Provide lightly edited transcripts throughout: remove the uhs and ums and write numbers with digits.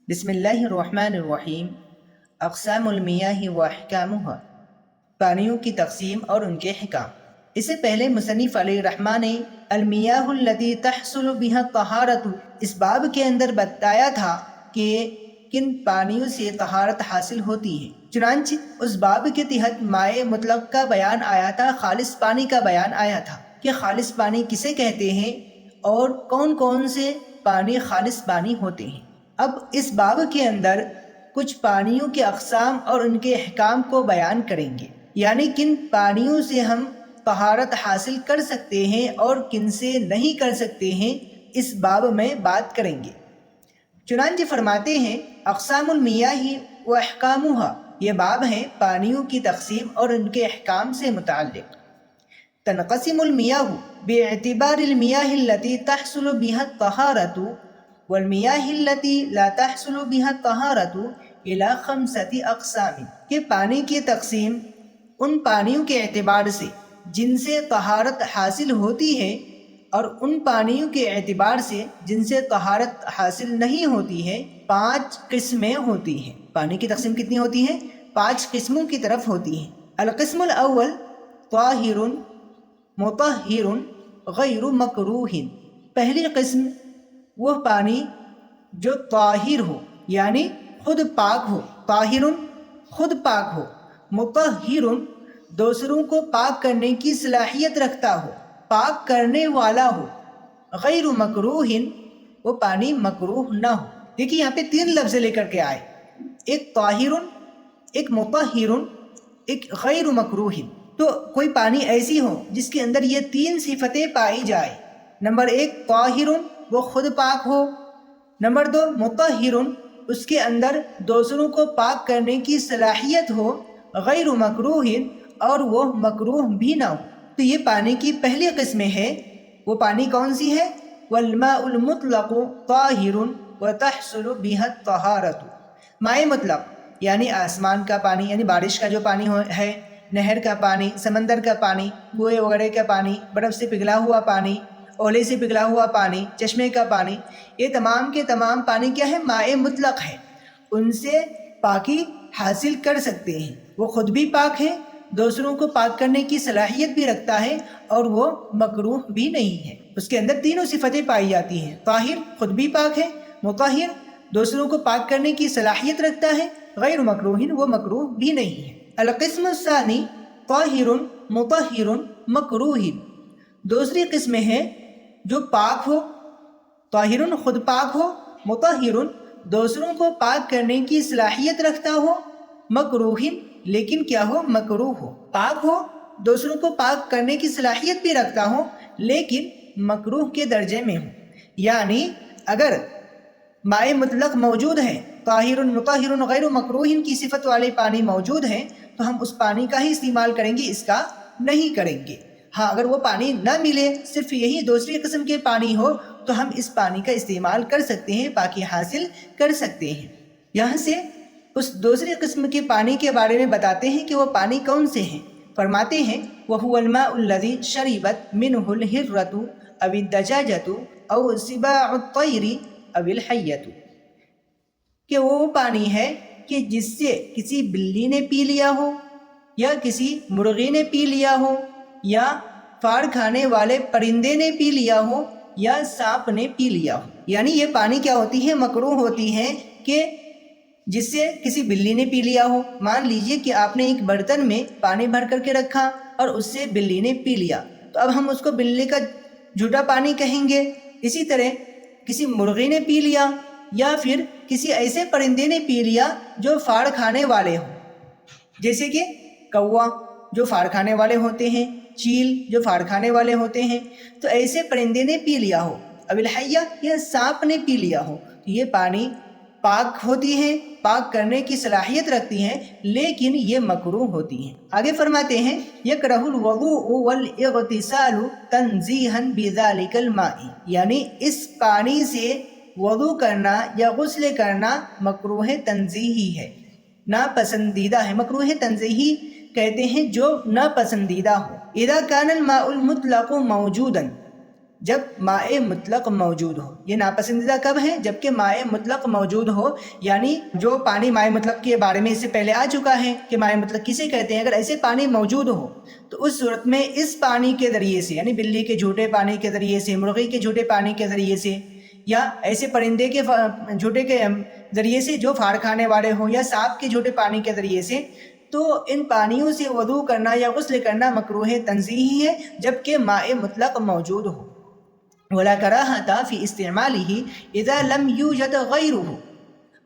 بسم اللہ الرحمن الرحیم۔ اقسام المیاہ و احکامها، پانیوں کی تقسیم اور ان کے حکام۔ اس سے پہلے مصنف علیہ الرحمٰن نے المیاہ التي تحصل بها الطہارۃ اس باب کے اندر بتایا تھا کہ کن پانیوں سے طہارت حاصل ہوتی ہے۔ چنانچہ اس باب کے تحت مائع مطلق کا بیان آیا تھا، خالص پانی کا بیان آیا تھا کہ خالص پانی کسے کہتے ہیں اور کون کون سے پانی خالص پانی ہوتے ہیں۔ اب اس باب کے اندر کچھ پانیوں کے اقسام اور ان کے احکام کو بیان کریں گے، یعنی کن پانیوں سے ہم طہارت حاصل کر سکتے ہیں اور کن سے نہیں کر سکتے ہیں، اس باب میں بات کریں گے۔ چنانچہ فرماتے ہیں اقسام المیاہ و احکامها، یہ باب ہے پانیوں کی تقسیم اور ان کے احکام سے متعلق۔ تنقسم المیاہ باعتبار المیاہ التي تحصل بها الطہارۃ والمیاہ التي لا تحصل بها الطہارۃ الى 5 اقسام، کہ پانی کی تقسیم ان پانیوں کے اعتبار سے جن سے طہارت حاصل ہوتی ہے اور ان پانیوں کے اعتبار سے جن سے طہارت حاصل نہیں ہوتی ہے 5 قسمیں ہوتی ہیں۔ پانی کی تقسیم کتنی ہوتی ہے؟ 5 قسموں کی طرف ہوتی ہیں۔ القسم الاول طاہر مطہر غیر مکروہ، پہلی قسم وہ پانی جو طاہر ہو یعنی خود پاک ہو، طاہر خود پاک ہو، مطہر دوسروں کو پاک کرنے کی صلاحیت رکھتا ہو، پاک کرنے والا ہو، غیر مکروہ وہ پانی مکروہ نہ ہو۔ دیکھیے یہاں پہ 3 لفظ لے کر کے آئے، ایک طاہر، ایک مطہر، ایک غیر مکروہ۔ تو کوئی پانی ایسی ہو جس کے اندر یہ 3 صفتیں پائی جائے۔ نمبر 1 طاہر، وہ خود پاک ہو۔ نمبر 2 مطہر، اس کے اندر دوسروں کو پاک کرنے کی صلاحیت ہو۔ غیر مکروہ، اور وہ مکروہ بھی نہ ہو۔ تو یہ پانی کی پہلی قسم ہے۔ وہ پانی کون سی ہے؟ والماء المطلق طاہر وتحصل بها الطہارۃ، مائع مطلق یعنی آسمان کا پانی، یعنی بارش کا جو پانی ہے، نہر کا پانی، سمندر کا پانی، کنویں وغیرہ کا پانی، برف سے پگھلا ہوا پانی، اولے سے پگھلا ہوا پانی، چشمے کا پانی، یہ تمام کے تمام پانی کیا ہے؟ مائع مطلق ہے۔ ان سے پاکی حاصل کر سکتے ہیں۔ وہ خود بھی پاک ہے، دوسروں کو پاک کرنے کی صلاحیت بھی رکھتا ہے، اور وہ مکروہ بھی نہیں ہے۔ اس کے اندر تینوں صفتیں پائی جاتی ہیں، طاہر خود بھی پاک ہے، مطہر دوسروں کو پاک کرنے کی صلاحیت رکھتا ہے، غیر مکروہ وہ مکروہ بھی نہیں ہے۔ القسم الثانی طاہر مطہر مکروہ، دوسری قسم ہے جو پاک ہو، طاہر خود پاک ہو، مطہر دوسروں کو پاک کرنے کی صلاحیت رکھتا ہو، مکروہ لیکن کیا ہو؟ مکروہ ہو۔ پاک ہو، دوسروں کو پاک کرنے کی صلاحیت بھی رکھتا ہو، لیکن مکروہ کے درجے میں ہو۔ یعنی اگر مائع مطلق موجود ہے، طاہر مطہر غیر مکروہ کی صفت والے پانی موجود ہیں، تو ہم اس پانی کا ہی استعمال کریں گے، اس کا نہیں کریں گے۔ ہاں اگر وہ پانی نہ ملے، صرف یہی دوسری قسم کے پانی ہو، تو ہم اس پانی کا استعمال کر سکتے ہیں، پاکی حاصل کر سکتے ہیں۔ یہاں سے اس دوسری قسم کے پانی کے بارے میں بتاتے ہیں کہ وہ پانی کون سے ہیں۔ فرماتے ہیں وَهُوَ الْمَاءُ الَّذِي شَرِبَتْ مِنْهُ الْهِرَّةُ أَوِ الدَّجَاجَةُ أَوْ سِبَاعُ الطَّيْرِ أَوِ الْحَيَّةُ، کہ وہ پانی ہے کہ جس سے کسی بلی نے پی لیا ہو، یا کسی مرغی نے پی لیا ہو، یا پھاڑ کھانے والے پرندے نے پی لیا ہو، یا سانپ نے پی لیا ہو۔ یعنی یہ پانی کیا ہوتی ہے؟ مکروہ ہوتی ہے، کہ جس سے کسی بلی نے پی لیا ہو۔ مان لیجئے کہ آپ نے ایک برتن میں پانی بھر کر کے رکھا اور اس سے بلی نے پی لیا، تو اب ہم اس کو بلی کا جھوٹا پانی کہیں گے۔ اسی طرح کسی مرغی نے پی لیا، یا پھر کسی ایسے پرندے نے پی لیا جو پھاڑ کھانے والے ہوں، جیسے کہ کوا جو پھاڑ کھانے والے ہوتے ہیں، چیل جو پھاڑ کھانے والے ہوتے ہیں، تو ایسے پرندے نے پی لیا ہو، اب الحیہ یا سانپ نے پی لیا ہو، تو یہ پانی پاک ہوتی ہے، پاک کرنے کی صلاحیت رکھتی ہیں، لیکن یہ مکروہ ہوتی ہیں۔ آگے فرماتے ہیں یکرہ الوضوء والاغتسال تنزیہا بذالک الماء، یعنی اس پانی سے وضو کرنا یا غسل کرنا مکروہ تنزیہی ہے، ناپسندیدہ ہے۔ مکروہ تنزیہی کہتے ہیں جو ناپسندیدہ ہو۔ اذا کان الماء المطلق موجودا، جب مائع مطلق موجود ہو. یہ ناپسندیدہ کب ہے؟ جب کہ مائع مطلق موجود ہو، یعنی جو پانی مائع مطلق کے بارے میں اس سے پہلے آ چکا ہے کہ مائع مطلق کسے کہتے ہیں، اگر ایسے پانی موجود ہو تو اس صورت میں اس پانی کے ذریعے سے، یعنی بلی کے جھوٹے پانی کے ذریعے سے، مرغی کے جھوٹے پانی کے ذریعے سے، یا ایسے پرندے کے جھوٹے کے ذریعے سے جو پھاڑ کھانے والے ہوں، یا سانپ کے جھوٹے پانی کے ذریعے سے، تو ان پانیوں سے وضو کرنا یا غسل کرنا مکروہ تنزیہی ہے جبکہ مائع مطلق موجود ہو. ولا کراہۃ فی استعمالہ اذا لم یوجد غیرہ،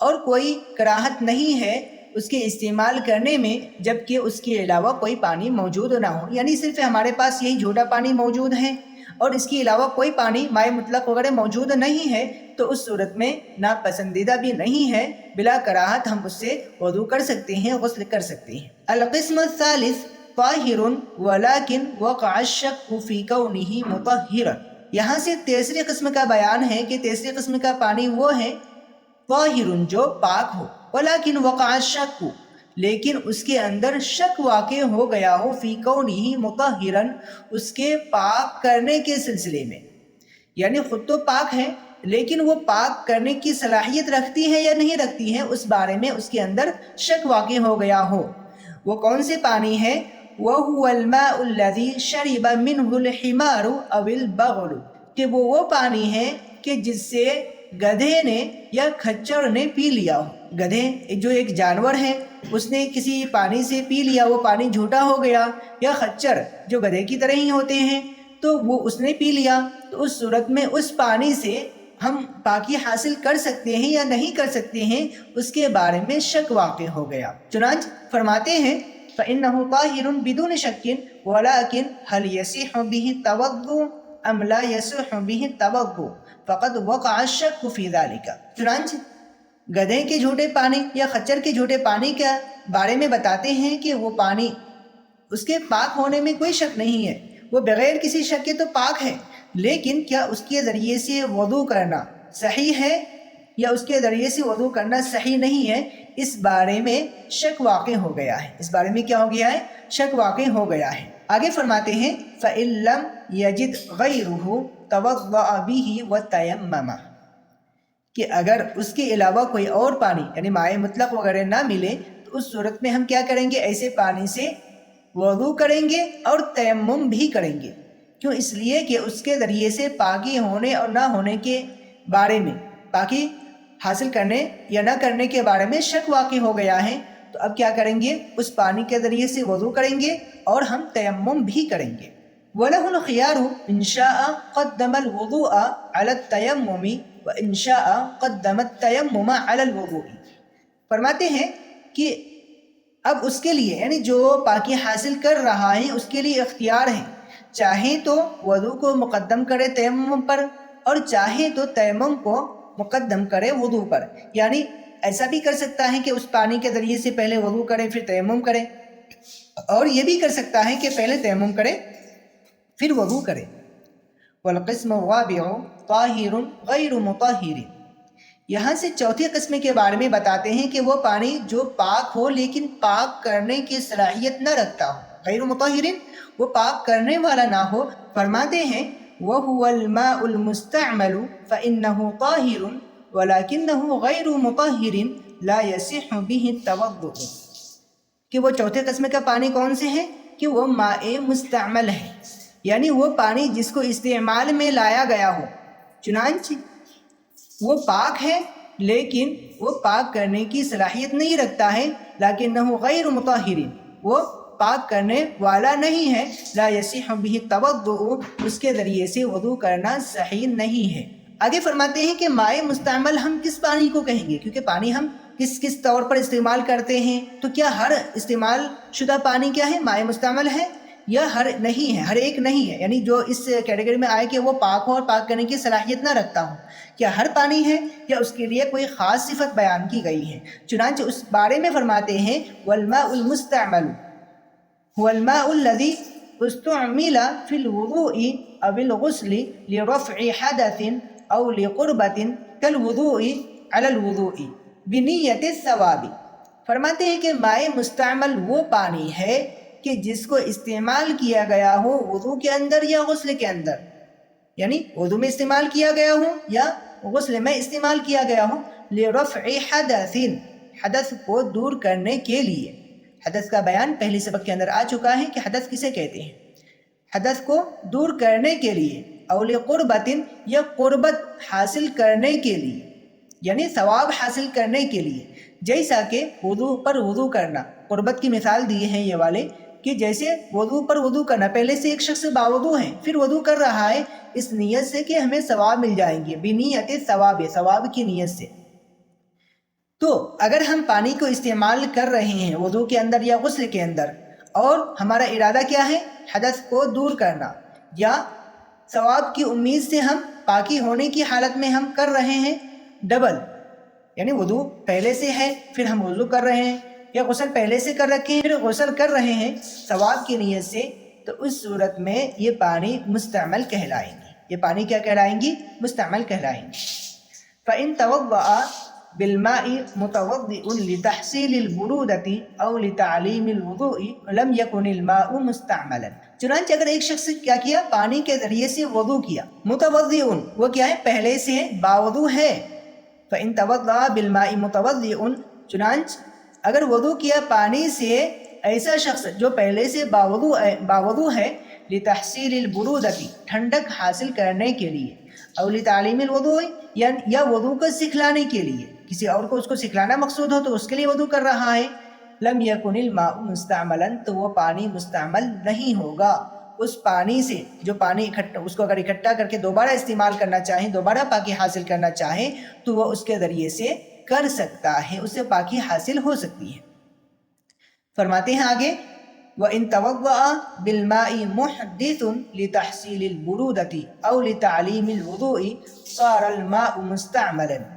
اور کوئی کراہت نہیں ہے اس کے استعمال کرنے میں جبکہ اس کے علاوہ کوئی پانی موجود نہ ہو. یعنی صرف ہمارے پاس یہی جھوٹا پانی موجود ہے اور اس کے علاوہ کوئی پانی مائع مطلق وغیرہ موجود نہیں ہے، تو اس صورت میں ناپسندیدہ بھی نہیں ہے، بلا کراہت ہم اس سے وضو کر سکتے ہیں، غسل کر سکتے ہیں. القسم الثالث طاہر ولکن وقع الشک فی کونہ مطہرا. یہاں سے تیسری قسم کا بیان ہے کہ تیسری قسم کا پانی وہ ہے طاہر جو پاک ہو، ولیکن وقع الشک، لیکن اس کے اندر شک واقع ہو گیا ہو، فی کونہ مطہرا، اس کے پاک کرنے کے سلسلے میں. یعنی خود تو پاک ہے لیکن وہ پاک کرنے کی صلاحیت رکھتی ہے یا نہیں رکھتی ہے، اس بارے میں اس کے اندر شک واقع ہو گیا ہو. وہ کون سے پانی ہے؟ وَهُوَ الْمَاءُ الَّذِي شَرِبَ مِنْهُ الْحِمَارُ أَوِ الْبَغْلُ، کہ وہ پانی ہے کہ جس سے گدھے نے یا کھچر نے پی لیا ہو. گدھے جو ایک جانور ہے، اس نے کسی پانی سے پی لیا، وہ پانی جھوٹا ہو گیا، یا خچر جو گدھے کی طرح ہی ہوتے ہیں تو وہ اس نے پی لیا، تو اس صورت میں اس پانی سے ہم پاکی حاصل کر سکتے ہیں یا نہیں کر سکتے ہیں، اس کے بارے میں شک واقع ہو گیا. چنانچہ فرماتے ہیں فَإِنَّهُ طَاهِرٌ بِدُونِ شَكٍّ وَلَكِنْ هَلْ يَصِحُ بِهِ التَّوَضُّؤُ أَمْ لَا يَصِحُ بِهِ التَّوَضُّؤُ فَقَدْ وَقَعَ الشَّكُّ فِي ذَلِكَ. چنانچہ گدھے کے جھوٹے پانی یا خچر کے جھوٹے پانی کے بارے میں بتاتے ہیں کہ وہ پانی اس کے پاک ہونے میں کوئی شک نہیں ہے، وہ بغیر کسی شک کے تو پاک ہے، لیکن کیا اس کے ذریعے سے وضو کرنا صحیح ہے یا اس کے ذریعے سے وضو کرنا صحیح نہیں ہے، اس بارے میں شک واقع ہو گیا ہے. اس بارے میں کیا ہو گیا ہے؟ شک واقع ہو گیا ہے. آگے فرماتے ہیں فَإِن لَّمْ يَجِدْ غَيْرُهُ تَوَضَّأَ بِهِ وَتَيَمَّمَ، کہ اگر اس کے علاوہ کوئی اور پانی یعنی مائع مطلق وغیرہ نہ ملے تو اس صورت میں ہم کیا کریں گے؟ ایسے پانی سے وضو کریں گے اور تیمم بھی کریں گے. کیوں؟ اس لیے کہ اس کے ذریعے سے پاکی ہونے اور نہ ہونے کے بارے میں، پاکی حاصل کرنے یا نہ کرنے کے بارے میں شک واقع ہو گیا ہے. تو اب کیا کریں گے؟ اس پانی کے ذریعے سے وضو کریں گے اور ہم تیمم بھی کریں گے. وَلَهُ الْخِيَارُ إِنْ شَاءَ قَدَّمَ الْوُضُوءَ عَلَى التَّيَمُّمِ وَإِنْ شَاءَ قَدَّمَ التَّيَمُّمَ عَلَى الْوُضُوءِ. فرماتے ہیں کہ اب اس کے لیے یعنی جو پاکی حاصل کر رہا ہے اس کے لیے اختیار ہے، چاہے تو وضو کو مقدم کرے تیمم پر اور چاہے تو تیمم کو مقدم کرے وضو پر. یعنی ایسا بھی کر سکتا ہے کہ اس پانی کے ذریعے سے پہلے وضو کرے پھر تیمم کرے، اور یہ بھی کر سکتا ہے کہ پہلے تیمم کرے پھر وضو کرے. والقسم الرابع طاہر غیر مطہر. یہاں سے چوتھی قسم کے بارے میں بتاتے ہیں کہ وہ پانی جو پاک ہو لیکن پاک کرنے کی صلاحیت نہ رکھتا ہو. غیر مطہر، وہ پاک کرنے والا نہ ہو. فرماتے ہیں وَهُوَ الْمَاءُ الْمُسْتَعْمَلُ فَإِنَّهُ طَاهِرٌ وَلَكِنَّهُ غَيْرُ مُطَهِّرٍ لَا يَصِحُّ بِهِ التَّوَضُّؤُ. کہ وہ چوتھے قسم کا پانی کون سے ہے؟ کہ وہ ماء مستعمل ہے، یعنی وہ پانی جس کو استعمال میں لایا گیا ہو. چنانچہ وہ پاک ہے لیکن وہ پاک کرنے کی صلاحیت نہیں رکھتا ہے. لیکنہ غیر مطہر، وہ پاک کرنے والا نہیں ہے. لا یصح بہ التوضؤ، اس کے ذریعے سے وضو کرنا صحیح نہیں ہے. آگے فرماتے ہیں کہ مائع مستعمل ہم کس پانی کو کہیں گے؟ کیونکہ پانی ہم کس کس طور پر استعمال کرتے ہیں، تو کیا ہر استعمال شدہ پانی کیا ہے؟ مائع مستعمل ہے یا ہر نہیں ہے؟ ہر ایک نہیں ہے، یعنی جو اس کیٹیگری میں آئے کہ وہ پاک ہو اور پاک کرنے کی صلاحیت نہ رکھتا ہو. کیا ہر پانی ہے یا اس کے لیے کوئی خاص صفت بیان کی گئی ہے؟ چنانچہ اس بارے میں فرماتے ہیں والماء المستعمل هو الماء الذي استعمل في الوضوء او الغسل لرفع حدث او لقربة كالوضوء على الوضوء بنیت الثواب. فرماتے ہیں کہ مائع مستعمل وہ پانی ہے کہ جس کو استعمال کیا گیا ہو وضو کے اندر یا غسل کے اندر، یعنی وضو میں استعمال کیا گیا ہو یا غسل میں استعمال کیا گیا ہو، لرفع حدث، حدث کو دور کرنے کے لیے۔ حدث کا بیان پہلی سبق کے اندر آ چکا ہے کہ حدث کسے کہتے ہیں، حدث کو دور کرنے کے لیے، او لقربت، یا قربت حاصل کرنے کے لیے، یعنی ثواب حاصل کرنے کے لیے، جیسا کہ وضو پر وضو کرنا۔ قربت کی مثال دی ہے یہ والے کہ جیسے وضو پر وضو کرنا، پہلے سے ایک شخص باوضو ہے پھر وضو کر رہا ہے اس نیت سے کہ ہمیں ثواب مل جائیں گے، بنیت ثواب، ثواب کی نیت سے۔ تو اگر ہم پانی کو استعمال کر رہے ہیں وضو کے اندر یا غسل کے اندر، اور ہمارا ارادہ کیا ہے، حدث کو دور کرنا، یا ثواب کی امید سے ہم پاکی ہونے کی حالت میں ہم کر رہے ہیں ڈبل، یعنی وضو پہلے سے ہے پھر ہم وضو کر رہے ہیں، یا غسل پہلے سے کر رکھے ہیں پھر غسل کر رہے ہیں ثواب کی نیت سے، تو اس صورت میں یہ پانی مستعمل کہلائیں گی۔ یہ پانی کیا کہلائیں گی، مستعمل کہلائیں گی۔ فَإِن تَوَضَّأَ بِالْمَاءِ مُتَوَضِّئٌ لِتَحْصِيلِ الْبُرُودَةِ أَوْ لِتَعْلِيمِ الْوُضُوءِ لَمْ يَكُنِ الْمَاءُ مُسْتَعْمَلًا۔ چنانچہ اگر ایک شخص کیا کیا، پانی کے ذریعے سے وضو کیا، متوضئ، وہ کیا ہے، پہلے سے باوضو ہے۔ فَإِن تَوَضَّأَ بِالْمَاءِ مُتَوَضِّئٌ، چنانچہ اگر وضو کیا پانی سے ایسا شخص جو پہلے سے باوضو ہے، لِتَحْصِيلِ الْبُرُودَةِ، ٹھنڈک حاصل کرنے کے لیے، او لِتَعْلِيمِ الْوُضُوءِ، یا وضو کو سکھلانے کے لیے، کسی اور کو اس کو سکھلانا مقصود ہو تو اس کے لیے وضو کر رہا ہے، لم یکن الماء مستعملا، تو وہ پانی مستعمل نہیں ہوگا۔ اس پانی سے جو پانی اس کو اگر اکٹھا کر کے دوبارہ استعمال کرنا چاہیں، دوبارہ پاکی حاصل کرنا چاہیں تو وہ اس کے ذریعے سے کر سکتا ہے، اس سے پاکی حاصل ہو سکتی ہے۔ فرماتے ہیں آگے، وَإِن تَوَضَّأَ بِالْمَاءِ مُحْدِثٌ لِتَحْصِيلِ الْبُرُودَةِ أَوْ لِتَعْلِيمِ الْوُضُوءِ صَارَ الْمَاءُ مُسْتَعْمَلًا۔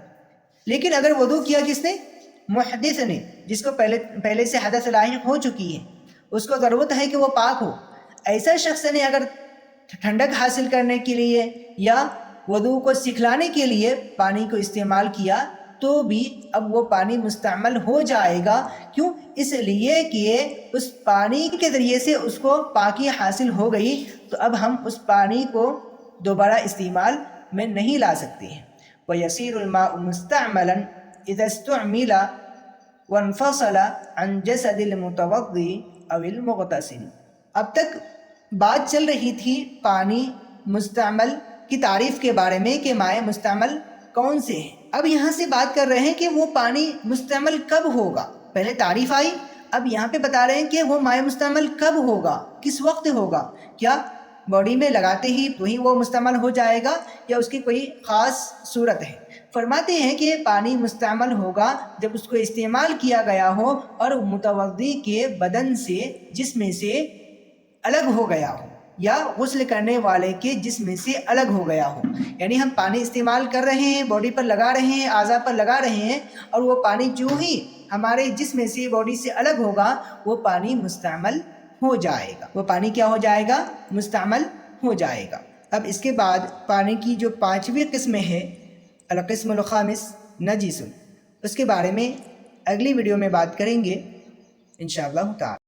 لیکن اگر وضو کیا کس نے، محدث نے، جس کو پہلے سے حدث لاحق ہو چکی ہے، اس کو ضرورت ہے کہ وہ پاک ہو، ایسا شخص نے اگر ٹھنڈک حاصل کرنے کے لیے یا وضو کو سکھلانے کے لیے پانی کو استعمال کیا تو بھی اب وہ پانی مستعمل ہو جائے گا۔ کیوں؟ اس لیے کہ اس پانی کے ذریعے سے اس کو پاکی حاصل ہو گئی، تو اب ہم اس پانی کو دوبارہ استعمال میں نہیں لا سکتے ہیں۔ وَيَصِيرُ الْمَاءُ مُسْتَعْمَلًا إِذَا اسْتُعْمِلَ وَانْفَصَلَ عَنْ جَسَدِ الْمُتَوَضِّئِ أَوِ الْمُغْتَسِلِ۔ اب تک بات چل رہی تھی پانی مستعمل کی تعریف کے بارے میں کہ مائع مستعمل کون سے ہیں۔ اب یہاں سے بات کر رہے ہیں کہ وہ پانی مستعمل کب ہوگا۔ پہلے تعریف آئی، اب یہاں پہ بتا رہے ہیں کہ وہ مائع مستعمل کب ہوگا، کس وقت ہوگا، کیا باڈی میں لگاتے ہی وہی وہ مستعمل ہو جائے گا یا اس کی کوئی خاص صورت ہے۔ فرماتے ہیں کہ پانی مستعمل ہوگا جب اس کو استعمال کیا گیا ہو اور متوضی کے بدن سے، جسم سے الگ ہو گیا ہو، یا غسل کرنے والے کے جسم سے الگ ہو گیا ہو۔ یعنی ہم پانی استعمال کر رہے ہیں، باڈی پر لگا رہے ہیں، اعضاء پر لگا رہے ہیں، اور وہ پانی جو ہی ہمارے جسم سے، باڈی سے الگ ہوگا، وہ پانی مستعمل ہو جائے گا۔ وہ پانی کیا ہو جائے گا؟ مستعمل ہو جائے گا۔ اب اس کے بعد پانی کی جو 5ویں قسم ہے، القسم الخامس نجس، اس کے بارے میں اگلی ویڈیو میں بات کریں گے انشاءاللہ تعالی۔